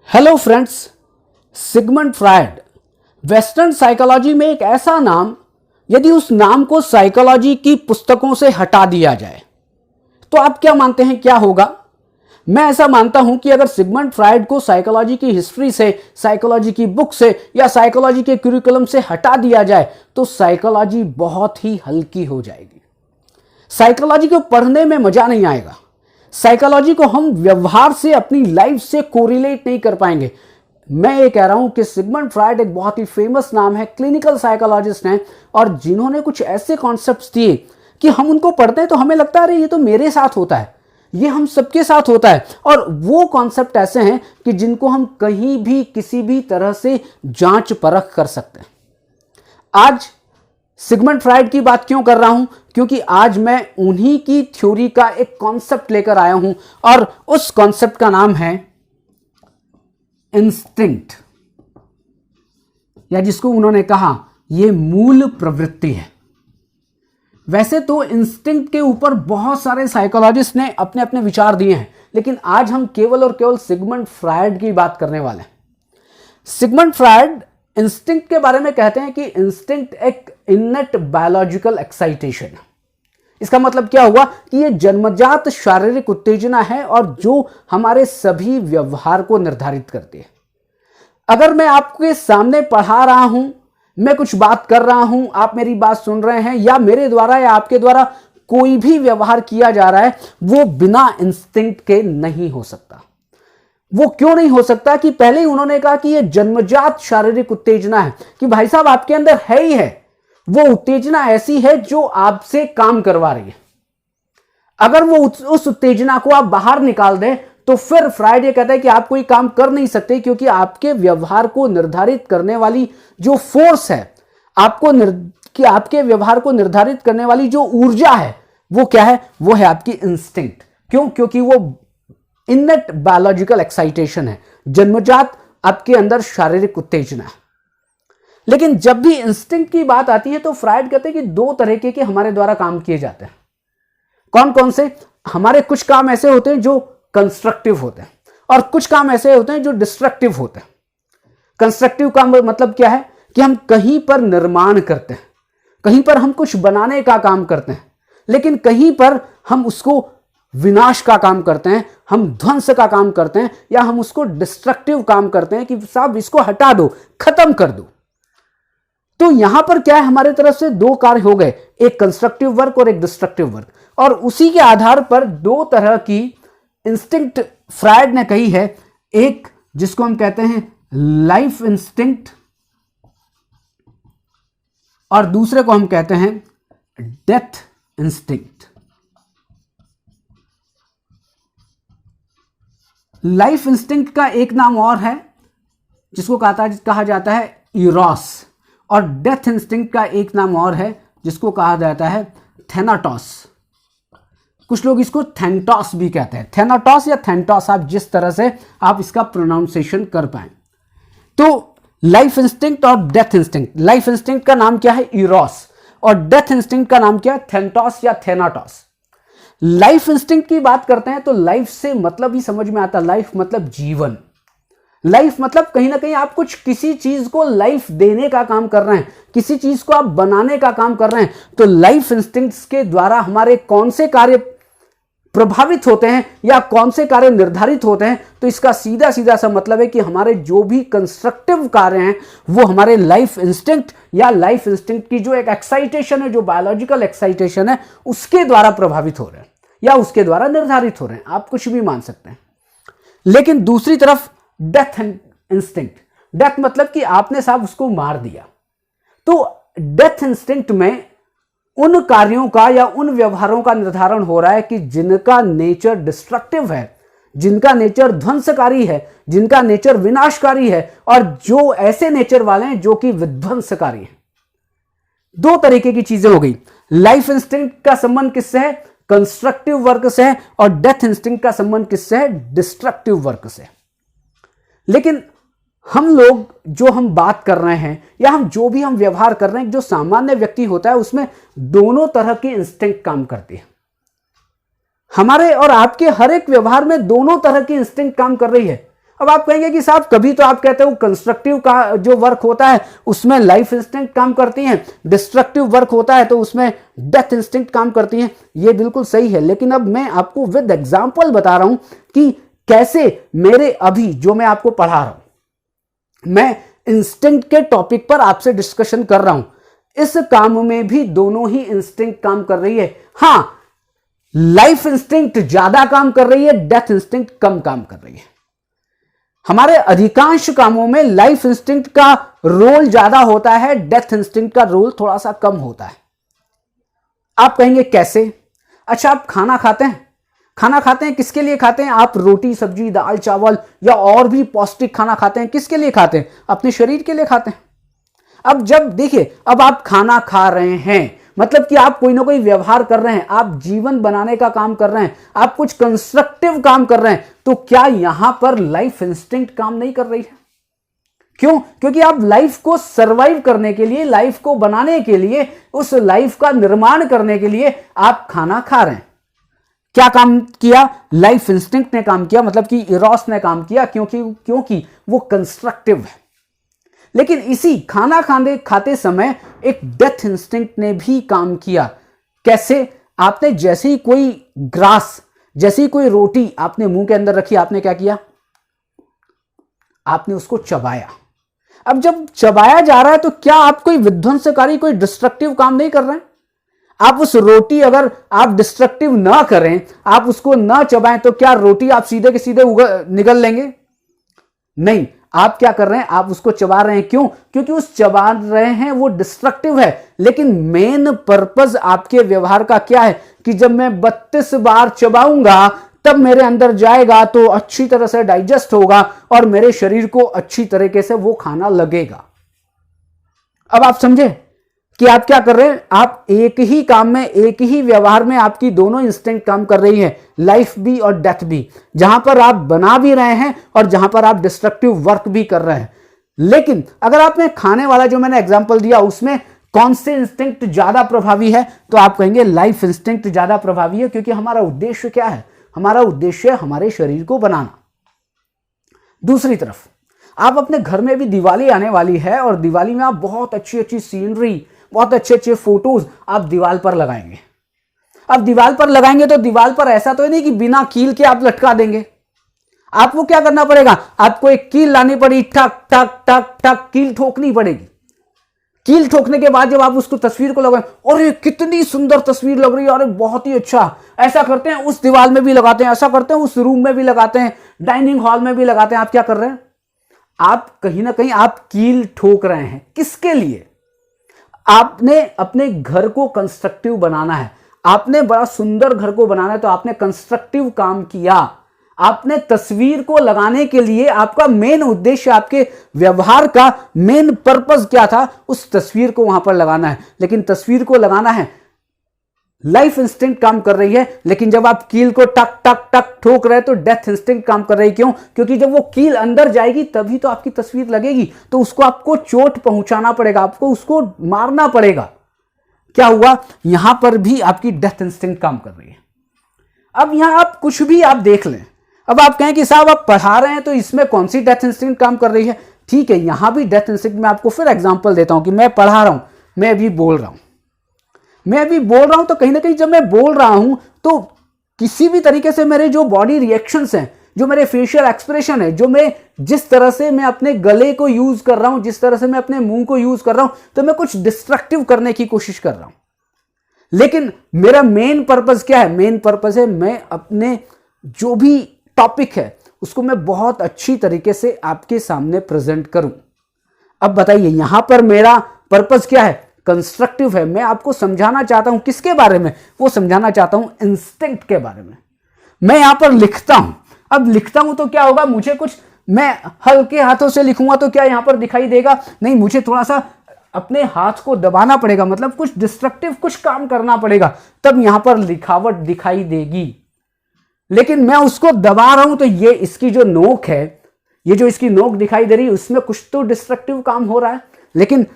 Hello friends, Sigmund Freud western psychology में एक ऐसा नाम, यदि उस नाम को साइकोलॉजी की पुस्तकों से हटा दिया जाए तो आप क्या मानते हैं क्या होगा? मैं ऐसा मानता हूं कि अगर सिगमंड फ्रायड को साइकोलॉजी की हिस्ट्री से, साइकोलॉजी की बुक से या साइकोलॉजी के करिकुलम से हटा दिया जाए तो साइकोलॉजी बहुत ही हल्की हो जाएगी। साइकोलॉजी को पढ़ने में मजा नहीं आएगा। साइकोलॉजी को हम व्यवहार से, अपनी लाइफ से कोरिलेट नहीं कर पाएंगे। मैं ये कह रहा हूं कि सिगमंड फ्रायड एक बहुत ही फेमस नाम है, क्लिनिकल साइकोलॉजिस्ट हैं, और जिन्होंने कुछ ऐसे कॉन्सेप्ट्स दिए कि हम उनको पढ़ते हैं तो हमें लगता है अरे ये तो मेरे साथ होता है, ये हम सबके साथ होता है। और वो कॉन्सेप्ट ऐसे हैं कि जिनको हम कहीं भी किसी भी तरह से जांच परख कर सकते हैं। आज सिगमंड फ्रायड की बात क्यों कर रहा हूं? क्योंकि आज मैं उन्हीं की थ्योरी का एक कॉन्सेप्ट लेकर आया हूं, और उस कॉन्सेप्ट का नाम है इंस्टिंक्ट, या जिसको उन्होंने कहा यह मूल प्रवृत्ति है। वैसे तो इंस्टिंक्ट के ऊपर बहुत सारे साइकोलॉजिस्ट ने अपने अपने विचार दिए हैं, लेकिन आज हम केवल और केवल सिगमंड फ्रायड की बात करने वाले हैं। सिगमंड फ्रायड इंस्टिंक्ट के बारे में कहते हैं कि इंस्टिंक्ट एक इनेट बायोलॉजिकल एक्साइटेशन है। इसका मतलब क्या हुआ कि यह जन्मजात शारीरिक उत्तेजना है और जो हमारे सभी व्यवहार को निर्धारित करती है। अगर मैं आपके सामने पढ़ा रहा हूं, मैं कुछ बात कर रहा हूं, आप मेरी बात सुन रहे हैं, या मेरे द्वारा या आपके द्वारा कोई भी व्यवहार किया जा रहा है, वो बिना इंस्टिंक्ट के नहीं हो सकता। वो क्यों नहीं हो सकता? कि पहले ही उन्होंने कहा कि यह जन्मजात शारीरिक उत्तेजना है, कि भाई साहब आपके अंदर है ही है। वो उत्तेजना ऐसी है जो आपसे काम करवा रही है। अगर वो उस उत्तेजना को आप बाहर निकाल दें तो फिर फ्रायड ये कहता है कि आप कोई काम कर नहीं सकते, क्योंकि आपके व्यवहार को निर्धारित करने वाली जो फोर्स है, कि आपके व्यवहार को निर्धारित करने वाली जो ऊर्जा है, वो क्या है? वो है आपकी इंस्टिंक्ट। क्यों? क्योंकि वो इनेट बायोलॉजिकल एक्साइटेशन है, जन्मजात आपके अंदर शारीरिक उत्तेजना है। लेकिन जब भी इंस्टिंक्ट की बात आती है तो फ्रायड कहते हैं कि दो तरह के हमारे द्वारा काम किए जाते हैं। कौन कौन से? हमारे कुछ काम ऐसे होते हैं जो कंस्ट्रक्टिव होते हैं, और कुछ काम ऐसे होते हैं जो डिस्ट्रक्टिव होते हैं। कंस्ट्रक्टिव का मतलब क्या है? कि हम कहीं पर निर्माण करते हैं, कहीं पर हम कुछ बनाने का काम करते हैं, लेकिन कहीं पर हम उसको विनाश का काम करते हैं, हम ध्वंस का काम करते हैं, या हम उसको डिस्ट्रक्टिव काम करते हैं कि साहब इसको हटा दो, खत्म कर दो। तो यहां पर क्या है, हमारे तरफ से दो कार्य हो गए, एक कंस्ट्रक्टिव वर्क और एक डिस्ट्रक्टिव वर्क, और उसी के आधार पर दो तरह की इंस्टिंक्ट फ्रायड ने कही है। एक जिसको हम कहते हैं लाइफ इंस्टिंक्ट, और दूसरे को हम कहते हैं डेथ इंस्टिंक्ट। लाइफ इंस्टिंक्ट का एक नाम और है जिसको कहा जाता है इरोस, और डेथ इंस्टिंक्ट का एक नाम और है जिसको कहा जाता है थैनाटॉस। कुछ लोग इसको थैंटॉस भी कहते हैं, थैनाटॉस या थैंटॉस, आप जिस तरह से आप इसका प्रोनाउंसिएशन कर पाए। तो लाइफ इंस्टिंक्ट और डेथ इंस्टिंक्ट, लाइफ इंस्टिंक्ट का नाम क्या है? इरोस, और डेथ इंस्टिंक्ट का नाम क्या है? थैंटॉस या थैनाटॉस। लाइफ इंस्टिंक्ट की बात करते हैं तो लाइफ से मतलब ही समझ में आता है, लाइफ मतलब जीवन। लाइफ मतलब कहीं ना कहीं आप किसी चीज को लाइफ देने का काम कर रहे हैं, किसी चीज को आप बनाने का काम कर रहे हैं। तो लाइफ इंस्टिंक्ट्स के द्वारा हमारे कौन से कार्य प्रभावित होते हैं या कौन से कार्य निर्धारित होते हैं, तो इसका सीधा सीधा सा मतलब है कि हमारे जो भी कंस्ट्रक्टिव कार्य हैं वो हमारे लाइफ इंस्टिंक्ट या लाइफ इंस्टिंक्ट की जो एक एक्साइटेशन है, जो बायोलॉजिकल एक्साइटेशन है, उसके द्वारा प्रभावित हो रहे हैं या उसके द्वारा निर्धारित हो रहे हैं। आप कुछ भी मान सकते हैं। लेकिन दूसरी तरफ डेथ इंस्टिंक्ट, डेथ मतलब कि आपने साहब उसको मार दिया। तो डेथ इंस्टिंक्ट में उन कार्यों का या उन व्यवहारों का निर्धारण हो रहा है कि जिनका नेचर डिस्ट्रक्टिव है, जिनका नेचर ध्वंसकारी है, जिनका नेचर विनाशकारी है, और जो ऐसे नेचर वाले हैं जो कि विध्वंसकारी हैं। दो तरीके की चीजें हो गई। लाइफ इंस्टिंक्ट का संबंध किससे है? कंस्ट्रक्टिव वर्क से है, और डेथ इंस्टिंक्ट का संबंध किससे है? डिस्ट्रक्टिव वर्क से। लेकिन हम लोग जो हम बात कर रहे हैं या हम जो भी हम व्यवहार कर रहे हैं, जो सामान्य व्यक्ति होता है उसमें दोनों तरह की इंस्टिंक्ट काम करती है। हमारे और आपके हर एक व्यवहार में दोनों तरह की इंस्टिंक्ट काम कर रही है। अब आप कहेंगे कि साहब कभी तो आप कहते हो कंस्ट्रक्टिव का जो वर्क होता है उसमें लाइफ इंस्टिंक्ट काम करती हैं, डिस्ट्रक्टिव वर्क होता है तो उसमें डेथ इंस्टिंक्ट काम करती हैं। ये बिल्कुल सही है, लेकिन अब मैं आपको विद एग्जांपल बता रहा हूं कि कैसे मेरे अभी जो मैं आपको पढ़ा रहा हूं, मैं इंस्टिंक्ट के टॉपिक पर आपसे डिस्कशन कर रहा हूं। इस काम में भी दोनों ही इंस्टिंक्ट काम कर रही है। हां, लाइफ इंस्टिंक्ट ज्यादा काम कर रही है, डेथ इंस्टिंक्ट कम काम कर रही है। हमारे अधिकांश कामों में लाइफ इंस्टिंक्ट का रोल ज्यादा होता है, डेथ इंस्टिंक्ट का रोल थोड़ा सा कम होता है। आप कहेंगे कैसे? अच्छा, आप खाना खाते हैं, खाना खाते हैं किसके लिए खाते हैं? आप रोटी सब्जी दाल चावल या और भी पौष्टिक खाना खाते हैं, किसके लिए खाते हैं? अपने शरीर के लिए खाते हैं। अब जब देखिए, अब आप खाना खा रहे हैं मतलब कि आप कोई ना कोई व्यवहार कर रहे हैं, आप जीवन बनाने का काम कर रहे हैं, आप कुछ कंस्ट्रक्टिव काम कर रहे हैं, तो क्या यहां पर लाइफ इंस्टिंक्ट काम नहीं कर रही है? क्यों? क्योंकि आप लाइफ को सरवाइव करने के लिए, लाइफ को बनाने के लिए, उस लाइफ का निर्माण करने के लिए आप खाना खा रहे हैं। क्या काम किया? लाइफ इंस्टिंक्ट ने काम किया, मतलब कि इरोस ने काम किया, क्योंकि वो कंस्ट्रक्टिव है। लेकिन इसी खाना खाते समय एक डेथ इंस्टिंक्ट ने भी काम किया। कैसे? आपने जैसे ही कोई ग्रास, जैसे ही कोई रोटी आपने मुंह के अंदर रखी, आपने क्या किया? आपने उसको चबाया। अब जब चबाया जा रहा है तो क्या आप कोई विध्वंसकारी, कोई डिस्ट्रक्टिव काम नहीं कर रहे हैं? आप उस रोटी, अगर आप डिस्ट्रक्टिव ना करें, आप उसको ना चबाएं, तो क्या रोटी आप सीधे के सीधे निगल लेंगे? नहीं, आप क्या कर रहे हैं? आप उसको चबा रहे हैं। क्यों? क्योंकि उस चबा रहे हैं वो डिस्ट्रक्टिव है, लेकिन मेन पर्पस आपके व्यवहार का क्या है कि जब मैं 32 बार चबाऊंगा तब मेरे अंदर जाएगा तो अच्छी तरह से डाइजेस्ट होगा और मेरे शरीर को अच्छी तरीके से वो खाना लगेगा। अब आप समझे कि आप क्या कर रहे हैं? आप एक ही काम में, एक ही व्यवहार में आपकी दोनों इंस्टिंक्ट काम कर रही है, लाइफ भी और डेथ भी, जहां पर आप बना भी रहे हैं और जहां पर आप डिस्ट्रक्टिव वर्क भी कर रहे हैं। लेकिन अगर आपने खाने वाला जो मैंने एग्जांपल दिया उसमें कौन से इंस्टिंक्ट ज्यादा प्रभावी है, तो आप कहेंगे लाइफ इंस्टिंक्ट ज्यादा प्रभावी है, क्योंकि हमारा उद्देश्य क्या है? हमारा उद्देश्य है हमारे शरीर को बनाना। दूसरी तरफ आप अपने घर में भी, दिवाली आने वाली है और दिवाली में आप बहुत अच्छी अच्छी सीनरी, बहुत अच्छे अच्छे फोटोज आप दीवार पर लगाएंगे। अब दीवार पर लगाएंगे तो दीवार पर ऐसा तो नहीं कि बिना कील के आप लटका देंगे। आपको क्या करना पड़ेगा? आपको एक कील लानी पड़ेगी, ठक ठक ठक ठक कील ठोकनी पड़ेगी। कील ठोकने के बाद जब आप उसको तस्वीर को लगाएं, और कितनी सुंदर तस्वीर लग रही है, अरे बहुत ही अच्छा, ऐसा करते हैं उस दीवार में भी लगाते हैं, ऐसा करते हैं उस रूम में भी लगाते हैं, डाइनिंग हॉल में भी लगाते हैं। आप क्या कर रहे हैं? आप कहीं ना कहीं आप कील ठोक रहे हैं। किसके लिए? आपने अपने घर को कंस्ट्रक्टिव बनाना है, आपने बड़ा सुंदर घर को बनाना है, तो आपने कंस्ट्रक्टिव काम किया। आपने तस्वीर को लगाने के लिए आपका मेन उद्देश्य, आपके व्यवहार का मेन पर्पस क्या था? उस तस्वीर को वहां पर लगाना है। लेकिन तस्वीर को लगाना है, लाइफ इंस्टिंक्ट काम कर रही है, लेकिन जब आप कील को टक टक टक ठोक रहे तो डेथ इंस्टिंक्ट काम कर रही है। क्यों? क्योंकि जब वो कील अंदर जाएगी तभी तो आपकी तस्वीर लगेगी, तो उसको आपको चोट पहुंचाना पड़ेगा, आपको उसको मारना पड़ेगा। क्या हुआ? यहां पर भी आपकी डेथ इंस्टिंक्ट काम कर रही है। अब यहां आप कुछ भी आप देख लें, अब आप कहें कि साहब आप पढ़ा रहे हैं तो इसमें कौन सी डेथ इंस्टिंक्ट काम कर रही है? ठीक है, यहां भी डेथ इंस्टिंक्ट में आपको फिर एग्जांपल देता हूं कि मैं पढ़ा रहा हूं, मैं अभी बोल रहा हूं, तो कहीं ना कहीं जब मैं बोल रहा हूं तो किसी भी तरीके से मेरे जो बॉडी रिएक्शंस हैं, जो मेरे फेशियल एक्सप्रेशन है, जो मैं जिस तरह से मैं अपने गले को यूज कर रहा हूं, जिस तरह से मैं अपने मुंह को यूज कर रहा हूं, तो मैं कुछ डिस्ट्रक्टिव करने की कोशिश कर रहा हूं। लेकिन मेरा मेन पर्पस क्या है? मेन पर्पस है मैं अपने जो भी टॉपिक है उसको मैं बहुत अच्छी तरीके से आपके सामने प्रेजेंट करूं। अब बताइए यहां पर मेरा पर्पस क्या है? कंस्ट्रक्टिव है। मैं आपको समझाना चाहता हूं किसके बारे में? वो समझाना चाहता हूं इंस्टिंक्ट के बारे में। मैं यहां पर लिखता हूं, अब लिखता हूं तो क्या होगा? मुझे कुछ, मैं हल्के हाथों से लिखूंगा तो क्या यहां पर दिखाई देगा? नहीं, मुझे थोड़ा सा अपने हाथ को दबाना पड़ेगा, मतलब कुछ डिस्ट्रक्टिव कुछ काम करना पड़ेगा, तब यहां पर लिखावट दिखाई देगी। लेकिन मैं उसको दबा रहा हूं तो ये इसकी जो नोक है, ये जो इसकी नोक दिखाई दे रही है, उसमें कुछ तो डिस्ट्रक्टिव काम हो रहा है। लेकिन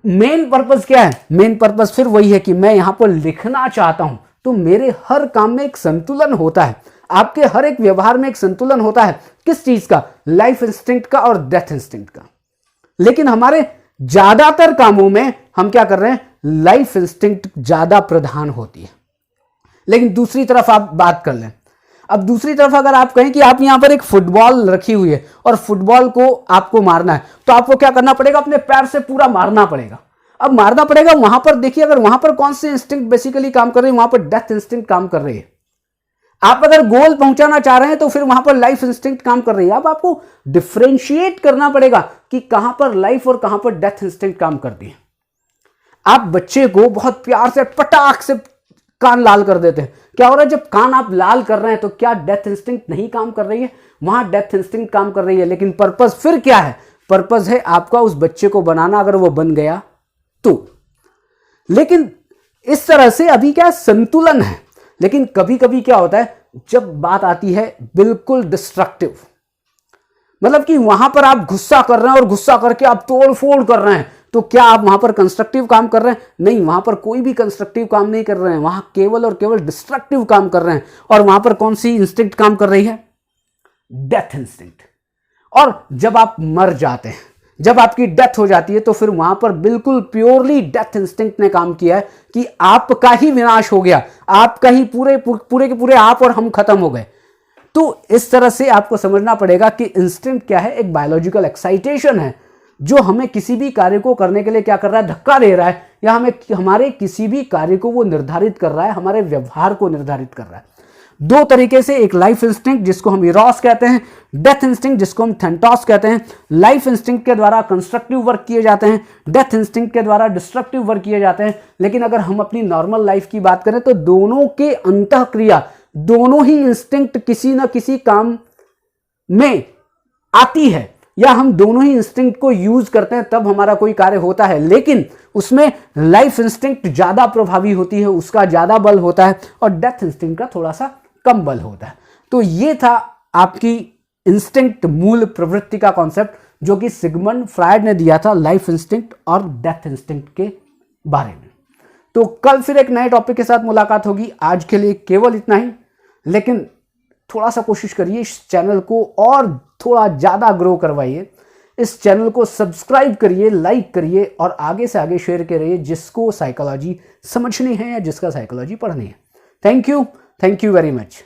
मेन पर्पस क्या है? मेन पर्पस फिर वही है कि मैं यहां पर लिखना चाहता हूं, तो मेरे हर काम में एक संतुलन होता है। आपके हर एक व्यवहार में एक संतुलन होता है। किस चीज का? लाइफ इंस्टिंक्ट का और डेथ इंस्टिंक्ट का। लेकिन हमारे ज्यादातर कामों में हम क्या कर रहे हैं? लाइफ इंस्टिंक्ट ज्यादा प्रधान होती है। लेकिन दूसरी तरफ आप बात कर लें, अब दूसरी तरफ अगर आप कहें कि आप यहां पर एक फुटबॉल रखी हुई है और फुटबॉल को आपको मारना है, तो आपको क्या करना पड़ेगा? अपने पैर से पूरा मारना पड़ेगा। अब मारना पड़ेगा, वहां पर देखिए, अगर वहां पर कौन सी इंस्टिंक्ट बेसिकली काम कर रही है? वहां पर डेथ इंस्टिंक्ट काम कर रही है। आप अगर गोल पहुंचाना चाह रहे हैं तो फिर वहां पर लाइफ इंस्टिंक्ट काम कर रही है। अब आपको डिफरेंशिएट करना पड़ेगा कि कहां पर लाइफ और कहां पर डेथ इंस्टिंक्ट काम करती है। आप बच्चे को बहुत प्यार से पटाख से कान लाल कर देते हैं, क्या हो रहा है? जब कान आप लाल कर रहे हैं तो क्या डेथ इंस्टिंक्ट नहीं काम कर रही है? वहां डेथ इंस्टिंक्ट काम कर रही है। लेकिन पर्पस फिर क्या है? पर्पस है आपका उस बच्चे को बनाना, अगर वो बन गया तो। लेकिन इस तरह से अभी क्या संतुलन है। लेकिन कभी कभी क्या होता है, जब बात आती है बिल्कुल डिस्ट्रक्टिव, मतलब कि वहां पर आप गुस्सा कर रहे हैं और गुस्सा करके आप तोड़ फोड़ कर रहे हैं, तो क्या आप वहां पर कंस्ट्रक्टिव काम कर रहे हैं? नहीं, वहां पर कोई भी कंस्ट्रक्टिव काम नहीं कर रहे हैं, वहां केवल और केवल डिस्ट्रक्टिव काम कर रहे हैं। और वहां पर कौन सी इंस्टिंक्ट काम कर रही है? Death instinct. और जब आप मर जाते हैं, जब आपकी डेथ हो जाती है, तो फिर वहां पर बिल्कुल प्योरली डेथ इंस्टिंक्ट ने काम किया है कि आपका ही विनाश हो गया, आपका ही पूरे के पूरे आप और हम खत्म हो गए। तो इस तरह से आपको समझना पड़ेगा कि इंस्टिंक्ट क्या है? एक बायोलॉजिकल एक्साइटेशन है जो हमें किसी भी कार्य को करने के लिए क्या कर रहा है? धक्का दे रहा है, या हमें हमारे किसी भी कार्य को वो निर्धारित कर रहा है, हमारे व्यवहार को निर्धारित कर रहा है। दो तरीके से, एक लाइफ इंस्टिंक्ट जिसको हम इरोस कहते हैं, डेथ इंस्टिंक्ट जिसको हम थैंटोस कहते हैं। लाइफ इंस्टिंक्ट के द्वारा कंस्ट्रक्टिव वर्क किए जाते हैं, डेथ इंस्टिंक्ट के द्वारा डिस्ट्रक्टिव वर्क किए जाते हैं। लेकिन अगर हम अपनी नॉर्मल लाइफ की बात करें तो दोनों के अंतःक्रिया, दोनों ही इंस्टिंक्ट किसी ना किसी काम में आती है, या हम दोनों ही इंस्टिंक्ट को यूज करते हैं तब हमारा कोई कार्य होता है। लेकिन उसमें लाइफ इंस्टिंक्ट ज्यादा प्रभावी होती है, उसका ज्यादा बल होता है, और डेथ इंस्टिंक्ट का थोड़ा सा कम बल होता है। तो ये था आपकी इंस्टिंक्ट मूल प्रवृत्ति का कॉन्सेप्ट, जो कि सिगमंड फ्रायड ने दिया था लाइफ इंस्टिंक्ट और डेथ इंस्टिंक्ट के बारे में। तो कल फिर एक नए टॉपिक के साथ मुलाकात होगी। आज के लिए केवल इतना ही, लेकिन थोड़ा सा कोशिश करिए इस चैनल को और थोड़ा ज्यादा ग्रो करवाइए। इस चैनल को सब्सक्राइब करिए, लाइक करिए और आगे से आगे शेयर करिए जिसको साइकोलॉजी समझनी है या जिसका साइकोलॉजी पढ़नी है। Thank you very much.